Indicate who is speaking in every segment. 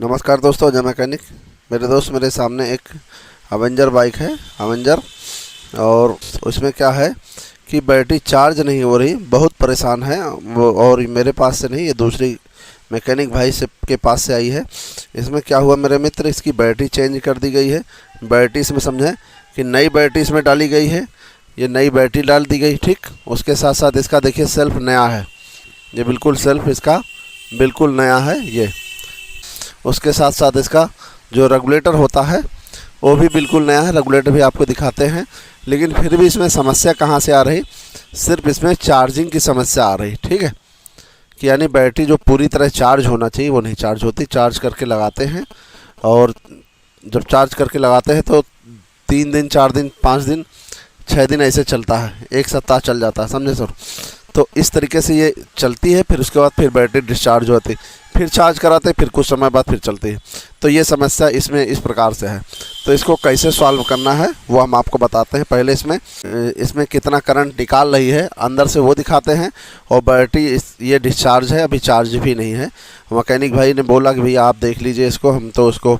Speaker 1: नमस्कार दोस्तों, जय मैकेनिक। मेरे दोस्त, मेरे सामने एक अवेंजर बाइक है, अवेंजर। और उसमें क्या है कि बैटरी चार्ज नहीं हो रही, बहुत परेशान है वो। और मेरे पास से नहीं, ये दूसरी मैकेनिक भाई से के पास से आई है। इसमें क्या हुआ मेरे मित्र, इसकी बैटरी चेंज कर दी गई है। बैटरी इसमें समझें कि नई बैटरी इसमें डाली गई है, ये नई बैटरी डाल दी गई, ठीक। उसके साथ साथ इसका देखिए सेल्फ नया है, ये बिल्कुल सेल्फ इसका बिल्कुल नया है ये। उसके साथ साथ इसका जो रेगुलेटर होता है वो भी बिल्कुल नया है, रेगुलेटर भी आपको दिखाते हैं। लेकिन फिर भी इसमें समस्या कहाँ से आ रही, सिर्फ इसमें चार्जिंग की समस्या आ रही, ठीक है। कि यानी बैटरी जो पूरी तरह चार्ज होना चाहिए वो नहीं चार्ज होती। चार्ज करके लगाते हैं और जब चार्ज करके लगाते हैं तो 3 दिन 4 दिन 5 दिन 6 दिन ऐसे चलता है, 1 सप्ताह चल जाता है, समझे सर। तो इस तरीके से ये चलती है, फिर उसके बाद फिर बैटरी डिस्चार्ज होती, फिर चार्ज कराते, फिर कुछ समय बाद फिर चलती है। तो ये समस्या इसमें इस प्रकार से है। तो इसको कैसे सॉल्व करना है वो हम आपको बताते हैं। पहले इसमें कितना करंट निकाल रही है अंदर से वो दिखाते हैं। और बैटरी ये डिस्चार्ज है, अभी चार्ज भी नहीं है। मैकेनिक भाई ने बोला कि भैया आप देख लीजिए इसको। हम तो उसको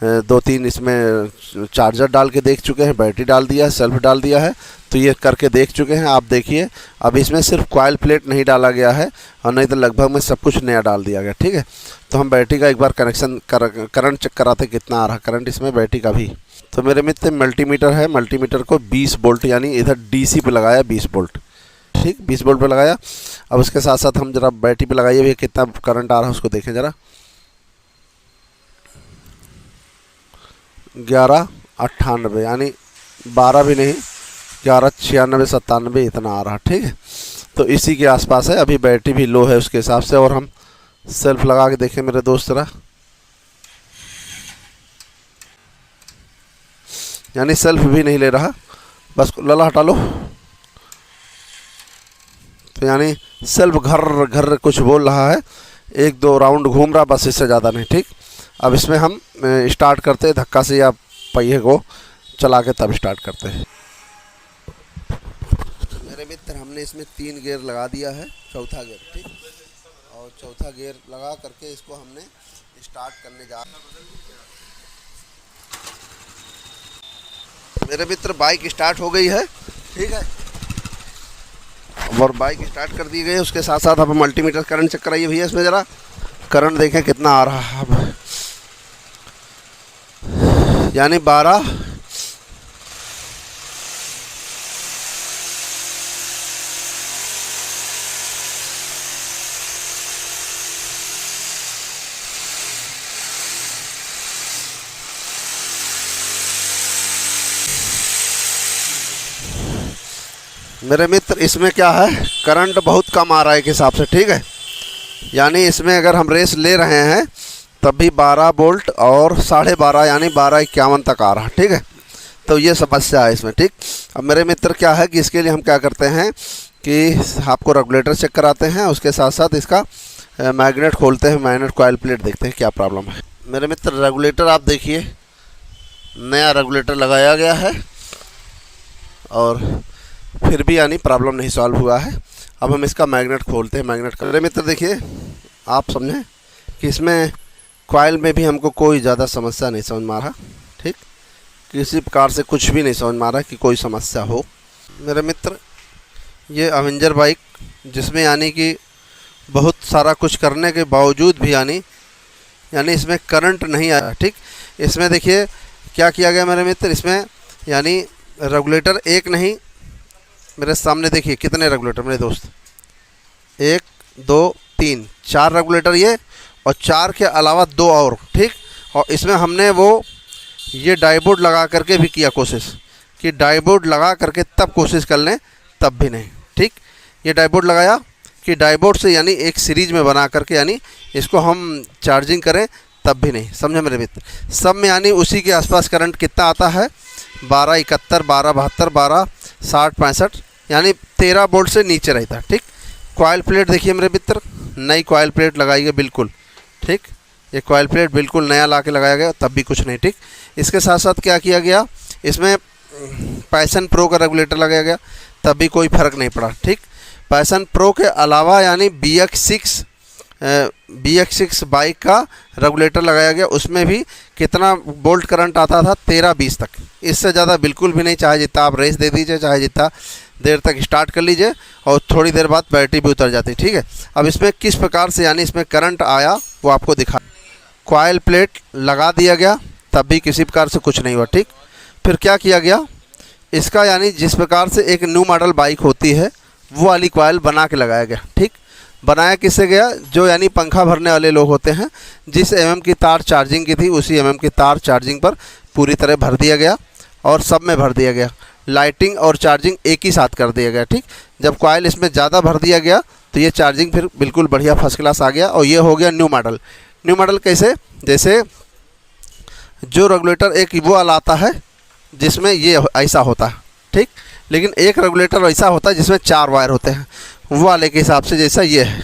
Speaker 1: 2-3 इसमें चार्जर डाल के देख चुके हैं, बैटरी डाल दिया है, सेल्फ डाल दिया है, तो ये करके देख चुके हैं। आप देखिए अब इसमें सिर्फ कॉइल प्लेट नहीं डाला गया है, और नहीं तो लगभग में सब कुछ नया डाल दिया गया, ठीक है। तो हम बैटरी का एक बार करंट चेक कराते कितना आ रहा करंट इसमें बैटरी का भी। तो मेरे मित्र मल्टीमीटर है, मल्टीमीटर को 20 वोल्ट यानी इधर डीसी पे लगाया 20 वोल्ट, ठीक, 20 वोल्ट पे लगाया। अब उसके साथ साथ हम जरा बैटरी पे लगाइए भैया कितना करंट आ रहा है उसको देखें ज़रा। 1198 यानी 12 भी नहीं, 1196 97 इतना आ रहा, ठीक है। तो इसी के आसपास है, अभी बैटरी भी लो है उसके हिसाब से। और हम सेल्फ लगा के देखें मेरे दोस्त जरा, यानी सेल्फ भी नहीं ले रहा, बस लला हटा लो। तो यानी सेल्फ घर घर कुछ बोल रहा है, 1-2 राउंड घूम रहा, बस इससे ज़्यादा नहीं, ठीक। अब इसमें हम स्टार्ट करते हैं धक्का से, या पहिए को चला के तब स्टार्ट करते हैं। मेरे मित्र, हमने इसमें 3 गियर लगा दिया है, चौथा गियर, ठीक। और चौथा गियर लगा करके इसको हमने स्टार्ट करने जा रहे हैं। मेरे मित्र, बाइक स्टार्ट हो गई है, ठीक है। और बाइक स्टार्ट कर दी गई है। उसके साथ साथ अब मल्टीमीटर करंट चेक कराइए भैया, इसमें ज़रा करंट देखें कितना आ रहा है। अब यानी 12 मेरे मित्र, इसमें क्या है, करंट बहुत कम आ रहा है एक हिसाब से, ठीक है। यानी इसमें अगर हम रेस ले रहे हैं तब भी 12 वोल्ट और 12.5 यानी 1251 तक आ रहा, ठीक है। तो ये समस्या है इसमें, ठीक। अब मेरे मित्र क्या है कि इसके लिए हम क्या करते हैं कि आपको रेगुलेटर चेक कराते हैं, उसके साथ साथ इसका मैग्नेट खोलते हैं, मैग्नेट कॉइल प्लेट देखते हैं क्या प्रॉब्लम है। मेरे मित्र, रेगुलेटर आप देखिए, नया रेगुलेटर लगाया गया है और फिर भी यानी प्रॉब्लम नहीं सॉल्व हुआ है। अब हम इसका मैग्नेट खोलते हैं, मैग्नेट का। मेरे मित्र देखिए, आप समझें कि इसमें कॉइल में भी हमको कोई ज़्यादा समस्या नहीं समझ में आ रहा, ठीक। किसी प्रकार से कुछ भी नहीं समझ में आ रहा कि कोई समस्या हो। मेरे मित्र, ये अवेंजर बाइक जिसमें यानी कि बहुत सारा कुछ करने के बावजूद भी यानी इसमें करंट नहीं आया, ठीक। इसमें देखिए क्या किया गया मेरे मित्र, इसमें यानी रेगुलेटर एक नहीं, मेरे सामने देखिए कितने रेगुलेटर मेरे दोस्त, 1 2 3 4 रेगुलेटर ये, और 4 के अलावा 2 और, ठीक। और इसमें हमने वो ये डाइबोर्ड लगा करके भी किया कोशिश कि डाइबोर्ड लगा करके तब कोशिश कर लें, तब भी नहीं, ठीक। ये डाइबोर्ड लगाया कि डाइबोर्ड से यानी एक सीरीज में बना करके यानी इसको हम चार्जिंग करें, तब भी नहीं, समझे मेरे मित्र। सब में यानी उसी के आसपास करंट कितना आता है, 1271 1272 1260 65 यानी 13 वोल्ट से नीचे रहता है, ठीक। कॉइल प्लेट देखिए मेरे मित्र, नई कॉइल प्लेट लगाई गई बिल्कुल, ठीक। ये कॉइल प्लेट बिल्कुल नया ला के लगाया गया, तब भी कुछ नहीं, ठीक। इसके साथ साथ क्या किया गया, इसमें पैशन प्रो का रेगुलेटर लगाया गया, तब भी कोई फ़र्क नहीं पड़ा, ठीक। पैशन प्रो के अलावा यानी BX6 BX6 बाइक का रेगुलेटर लगाया गया, उसमें भी कितना बोल्ट करंट आता था, 13-20 तक। इससे ज़्यादा बिल्कुल भी नहीं, चाहे जितना आप रेस दे दीजिए, चाहे जितना देर तक स्टार्ट कर लीजिए, और थोड़ी देर बाद बैटरी भी उतर जाती। ठीक है, अब इसमें किस प्रकार से यानी इसमें करंट आया वो आपको दिखा। कॉयल प्लेट लगा दिया गया, तब भी किसी प्रकार से कुछ नहीं हुआ। ठीक, फिर क्या किया गया, इसका यानी जिस प्रकार से एक न्यू मॉडल बाइक होती है वो वाली कॉयल बना के लगाया गया। ठीक, बनाया किससे गया, जो यानी पंखा भरने वाले लोग होते हैं, जिस की तार चार्जिंग की थी उसी की तार चार्जिंग पर पूरी तरह भर दिया गया और सब में भर दिया गया। लाइटिंग और चार्जिंग एक ही साथ कर दिया गया। ठीक, जब कॉयल इसमें ज़्यादा भर दिया गया तो ये चार्जिंग फिर बिल्कुल बढ़िया फर्स्ट क्लास आ गया, और ये हो गया न्यू मॉडल। न्यू मॉडल कैसे, जैसे जो रेगुलेटर एक वो वाला आता है जिसमें ये ऐसा होता है। ठीक, लेकिन एक रेगुलेटर ऐसा होता है जिसमें 4 वायर होते हैं, वो वाले के हिसाब से जैसा ये है,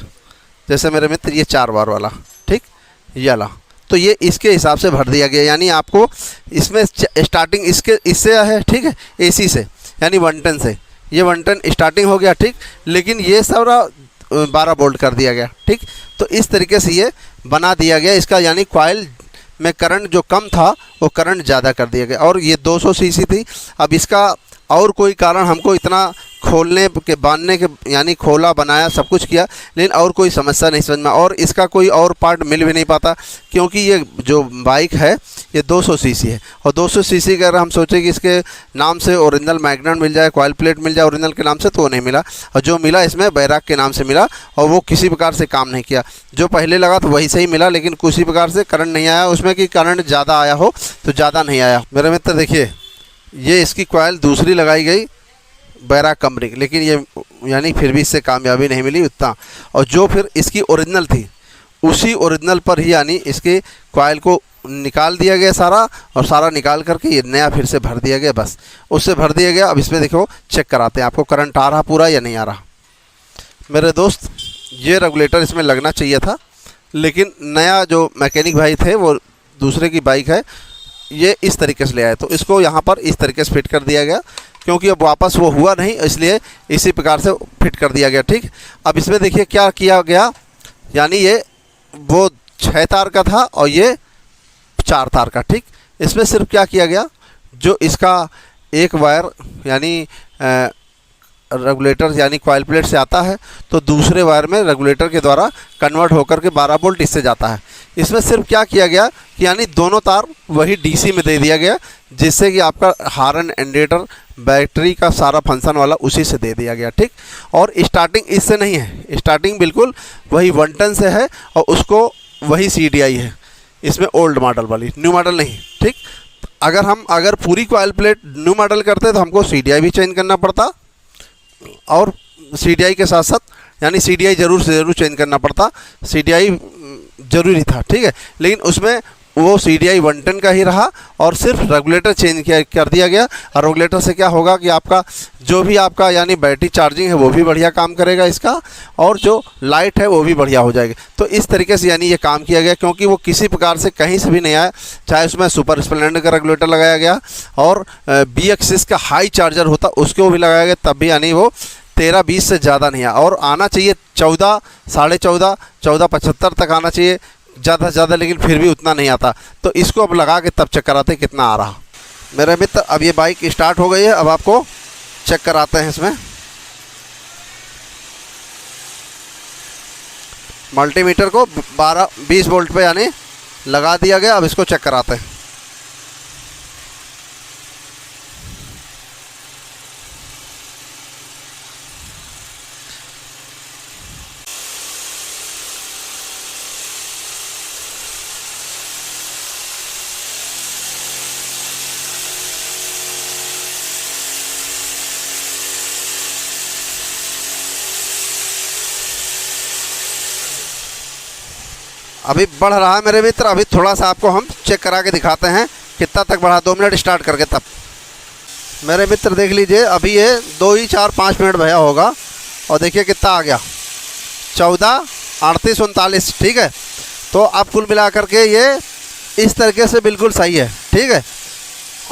Speaker 1: जैसे मेरे मित्र ये 4 वायर वाला। ठीक, ये वाला, तो ये इसके हिसाब से भर दिया गया। यानी आपको इसमें स्टार्टिंग इससे है। ठीक है, AC से यानी 110 से, ये 110 स्टार्टिंग हो गया। ठीक, लेकिन ये सारा 12 वोल्ट कर दिया गया। ठीक, तो इस तरीके से ये बना दिया गया इसका, यानी कॉयल में करंट जो कम था वो करंट ज़्यादा कर दिया गया। और ये 200 सीसी थी। अब इसका और कोई कारण हमको इतना खोलने के बांधने के यानी खोला बनाया सब कुछ किया, लेकिन और कोई समस्या नहीं समझ में, और इसका कोई और पार्ट मिल भी नहीं पाता, क्योंकि ये जो बाइक है ये 200 सीसी है। और 200 सीसी का अगर हम सोचें कि इसके नाम से ओरिजिनल मैग्नेट मिल जाए, कॉयल प्लेट मिल जाए ओरिजिनल के नाम से, तो वो नहीं मिला। और जो मिला इसमें बैराक के नाम से मिला, और वो किसी प्रकार से काम नहीं किया। जो पहले लगा तो वही सही मिला, लेकिन किसी प्रकार से करंट नहीं आया उसमें, कि करंट ज़्यादा आया हो तो ज़्यादा नहीं आया। मेरे मित्र देखिए, ये इसकी कॉयल दूसरी लगाई गई बैराक कंपनी की, लेकिन ये यानी फिर भी इससे कामयाबी नहीं मिली उतना। और जो फिर इसकी ओरिजिनल थी उसी ओरिजिनल पर ही यानी इसके कॉयल को निकाल दिया गया सारा, और सारा निकाल करके ये नया फिर से भर दिया गया, बस उससे भर दिया गया। अब इसमें देखो चेक कराते हैं आपको करंट आ रहा पूरा या नहीं आ रहा। मेरे दोस्त, ये रेगुलेटर इसमें लगना चाहिए था, लेकिन नया जो मैकेनिक भाई थे वो दूसरे की बाइक है, ये इस तरीके से ले आए, तो इसको यहाँ पर इस तरीके से फिट कर दिया गया, क्योंकि अब वापस वो हुआ नहीं, इसलिए इसी प्रकार से फिट कर दिया गया। ठीक, अब इसमें देखिए क्या किया गया, यानी ये वो 6 तार का था और ये 4 तार का। ठीक, इसमें सिर्फ क्या किया गया, जो इसका एक वायर यानी रेगुलेटर यानी कॉयल प्लेट से आता है, तो दूसरे वायर में रेगुलेटर के द्वारा कन्वर्ट होकर के 12 वोल्ट इससे जाता है। इसमें सिर्फ क्या किया गया कि यानी दोनों तार वही DC में दे दिया गया, जिससे कि आपका हार्न इंडिकेटर बैटरी का सारा फंक्शन वाला उसी से दे दिया गया। ठीक, और स्टार्टिंग इससे नहीं है, स्टार्टिंग बिल्कुल वही 110 से है, और उसको वही CDI है इसमें, ओल्ड मॉडल वाली, न्यू मॉडल नहीं। ठीक, अगर पूरी कॉयल प्लेट न्यू मॉडल करते तो हमको CDI भी चेंज करना पड़ता, और CDI के साथ साथ यानी CDI ज़रूर से ज़रूर चेंज करना पड़ता, CDI ज़रूरी था। ठीक है, लेकिन उसमें वो CDI 110 का ही रहा, और सिर्फ रेगुलेटर चेंज कर दिया गया। और रेगुलेटर से क्या होगा कि आपका जो भी आपका यानी बैटरी चार्जिंग है वो भी बढ़िया काम करेगा इसका, और जो लाइट है वो भी बढ़िया हो जाएगी। तो इस तरीके से यानी ये काम किया गया, क्योंकि वो किसी प्रकार से कहीं से भी नहीं आया, चाहे उसमें सुपर स्प्लेंडर का रेगुलेटर लगाया गया और BX6 का हाई चार्जर होता उसको भी लगाया गया, तब भी यानी वो 13-20 से ज़्यादा नहीं आया। और आना चाहिए 14, 14.5, 14.75 तक आना चाहिए ज़्यादा से ज़्यादा, लेकिन फिर भी उतना नहीं आता। तो इसको अब लगा के तब चेक कराते कितना आ रहा। मेरे मित्र, अब ये बाइक स्टार्ट हो गई है, अब आपको चेक कराते हैं। इसमें मल्टीमीटर को 12-20 वोल्ट पे यानी लगा दिया गया। अब इसको चेक कराते हैं। अभी बढ़ रहा है मेरे मित्र, अभी थोड़ा सा आपको हम चेक करा के दिखाते हैं कितना तक बढ़ा, 2 मिनट स्टार्ट करके तब। मेरे मित्र देख लीजिए, अभी ये 2 ही 4-5 मिनट भया होगा, और देखिए कितना आ गया, 14, 38, 39। ठीक है, तो अब कुल मिला करके ये इस तरीके से बिल्कुल सही है। ठीक है,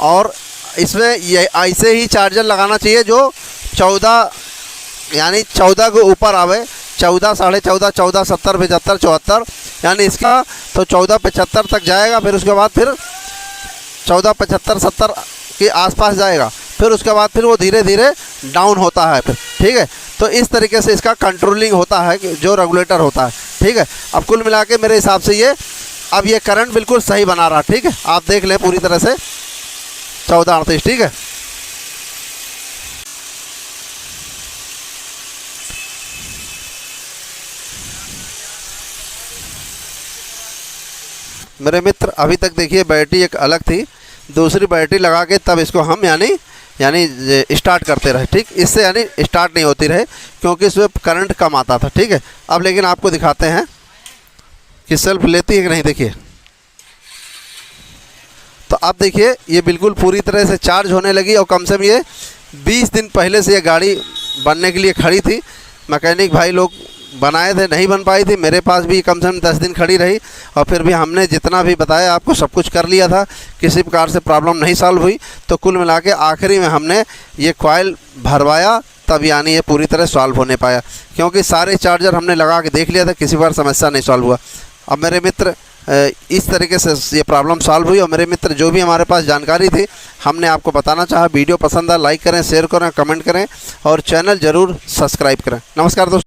Speaker 1: और इसमें ये ऐसे ही चार्जर लगाना चाहिए जो 14 यानी 14 के ऊपर आवे, 14, 14.5, 14, 70, 75, 74, यानी इसका तो 14.75 तक जाएगा। फिर उसके बाद फिर 14.75, 70 के आसपास जाएगा। फिर उसके बाद फिर वो धीरे धीरे डाउन होता है फिर, ठीक है। तो इस तरीके से इसका कंट्रोलिंग होता है कि जो रेगुलेटर होता है, ठीक है। अब कुल मिला के मेरे हिसाब से ये अब ये करंट बिल्कुल सही बना रहा, ठीक है। आप देख लें पूरी तरह से 14.38, ठीक है। मेरे मित्र अभी तक देखिए बैटरी एक अलग थी, दूसरी बैटरी लगा के तब इसको हम यानी स्टार्ट करते रहे, ठीक। इससे यानी स्टार्ट नहीं होती रहे क्योंकि इसमें करंट कम आता था, ठीक है। अब लेकिन आपको दिखाते हैं कि सेल्फ लेती है कि नहीं। देखिए तो अब देखिए ये बिल्कुल पूरी तरह से चार्ज होने लगी और कम से कम ये 20 दिन पहले से ये गाड़ी बनने के लिए खड़ी थी। मैकेनिक भाई लोग बनाए थे, नहीं बन पाई थी। मेरे पास भी कम से कम 10 दिन खड़ी रही और फिर भी हमने जितना भी बताया आपको सब कुछ कर लिया था, किसी प्रकार से प्रॉब्लम नहीं सॉल्व हुई। तो कुल मिला के आखिरी में हमने ये कॉइल भरवाया, तब यानी ये पूरी तरह सॉल्व होने पाया, क्योंकि सारे चार्जर हमने लगा के देख लिया था, किसी बार समस्या नहीं सॉल्व हुआ। अब मेरे मित्र इस तरीके से ये प्रॉब्लम सॉल्व हुई और मेरे मित्र जो भी हमारे पास जानकारी थी हमने आपको बताना चाहा। वीडियो पसंद आया लाइक करें, शेयर करें, कमेंट करें और चैनल ज़रूर सब्सक्राइब करें। नमस्कार दोस्तों।